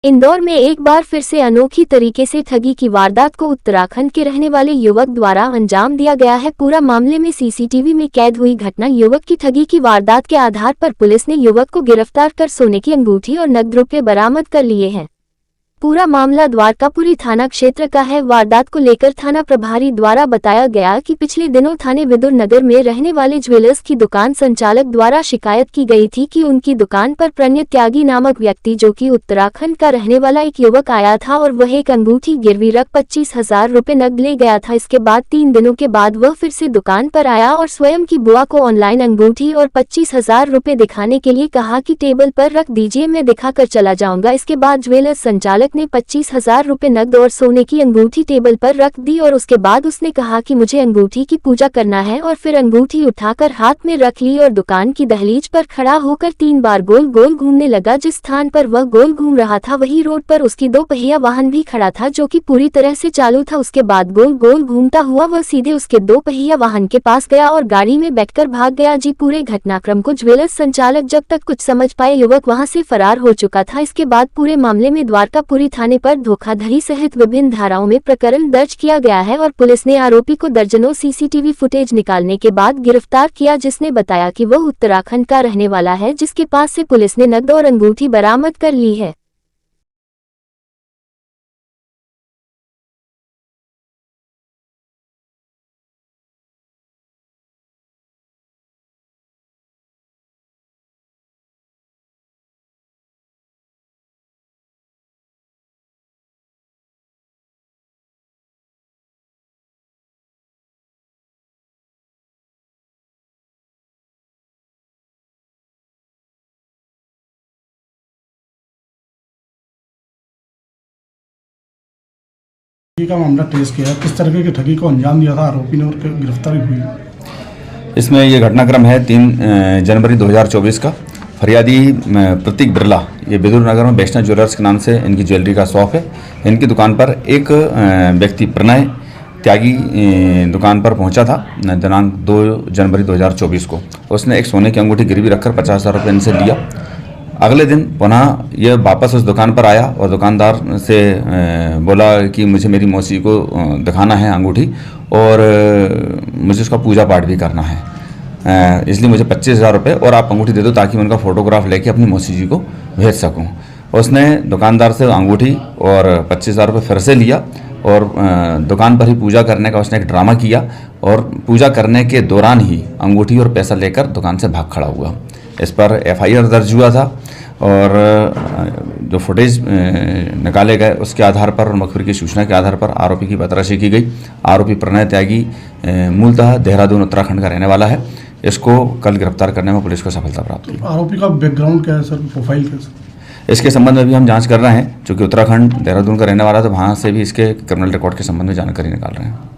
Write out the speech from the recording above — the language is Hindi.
इंदौर में एक बार फिर से अनोखी तरीके से ठगी की वारदात को उत्तराखंड के रहने वाले युवक द्वारा अंजाम दिया गया है। पूरा मामले में सीसीटीवी में कैद हुई घटना। युवक की ठगी की वारदात के आधार पर पुलिस ने युवक को गिरफ्तार कर सोने की अंगूठी और नकद रुपये बरामद कर लिए हैं। पूरा मामला द्वारकापुरी थाना क्षेत्र का है। वारदात को लेकर थाना प्रभारी द्वारा बताया गया कि पिछले दिनों थाने विदुर नगर में रहने वाले ज्वेलर्स की दुकान संचालक द्वारा शिकायत की गई थी कि उनकी दुकान पर प्रणय त्यागी नामक व्यक्ति जो कि उत्तराखंड का रहने वाला एक युवक आया था और वह एक अंगूठी गिरवी रख 25,000 रुपये नकद ले गया था। इसके बाद 3 दिनों के बाद वह फिर से दुकान पर आया और स्वयं की बुआ को ऑनलाइन अंगूठी और 25,000 रुपये दिखाने के लिए कहा कि टेबल पर रख दीजिए, मैं दिखाकर चला जाऊंगा। इसके बाद ज्वेलर्स संचालक ने 25,000 रुपये नकद और सोने की अंगूठी टेबल पर रख दी और उसके बाद उसने कहा कि मुझे अंगूठी की पूजा करना है और फिर अंगूठी उठाकर हाथ में रख ली और दुकान की दहलीज पर खड़ा होकर 3 बार गोल गोल घूमने लगा। जिस स्थान पर वह गोल घूम रहा था वही रोड पर उसकी 2 पहिया वाहन भी खड़ा था जो कि पूरी तरह से चालू था। उसके बाद गोल गोल घूमता हुआ वह सीधे उसके 2 पहिया वाहन के पास गया और गाड़ी में बैठकर भाग गया। पूरे घटनाक्रम को ज्वेलर्स संचालक जब तक कुछ समझ पाए युवक वहां से फरार हो चुका था। इसके बाद पूरे मामले में द्वारकापुरी थाने पर धोखाधड़ी सहित विभिन्न धाराओं में प्रकरण दर्ज किया गया है और पुलिस ने आरोपी को दर्जनों सीसीटीवी फुटेज निकालने के बाद गिरफ्तार किया, जिसने बताया कि वह उत्तराखंड का रहने वाला है, जिसके पास से पुलिस ने नकद और अंगूठी बरामद कर ली है। का मामला ट्रेस किया, किस तरह की ठगी को अंजाम दिया था आरोपी ने और गिरफ्तारी हुई। इसमें ये घटनाक्रम है 3 जनवरी 2024 का। फरियादी प्रतीक बिरला, ये विदुर नगर में वैष्णव ज्वेलर्स के नाम से इनकी ज्वेलरी का शॉप है। इनकी दुकान पर एक व्यक्ति प्रणय त्यागी दुकान पर पहुंचा था दिनांक 2 जनवरी 2024 को। उसने एक सोने की अंगूठी गिरवी रखकर 50,000 रुपये इनसे लिया। अगले दिन पुनः यह वापस उस दुकान पर आया और दुकानदार से बोला कि मुझे मेरी मौसी को दिखाना है अंगूठी और मुझे उसका पूजा पाठ भी करना है, इसलिए मुझे 25,000 रुपये और आप अंगूठी दे दो ताकि मैं उनका फ़ोटोग्राफ लेके अपनी मौसी जी को भेज सकूं। उसने दुकानदार से अंगूठी और 25,000 रुपये फिर से लिया और दुकान पर ही पूजा करने का उसने एक ड्रामा किया और पूजा करने के दौरान ही अंगूठी और पैसा लेकर दुकान से भाग खड़ा हुआ। इस पर FIR दर्ज हुआ था और जो फुटेज निकाले गए उसके आधार पर और मखबिर की सूचना के आधार पर आरोपी की तलाशी की गई। आरोपी प्रणय त्यागी मूलतः देहरादून उत्तराखंड का रहने वाला है। इसको कल गिरफ्तार करने में पुलिस को सफलता प्राप्त हुई। आरोपी का बैकग्राउंड क्या है सर, प्रोफाइल क्या? इसके संबंध में भी हम जांच कर रहे हैं, चूँकि उत्तराखंड देहरादून का रहने वाला तो वहाँ से भी इसके क्रिमिनल रिकॉर्ड के संबंध में जानकारी निकाल रहे हैं।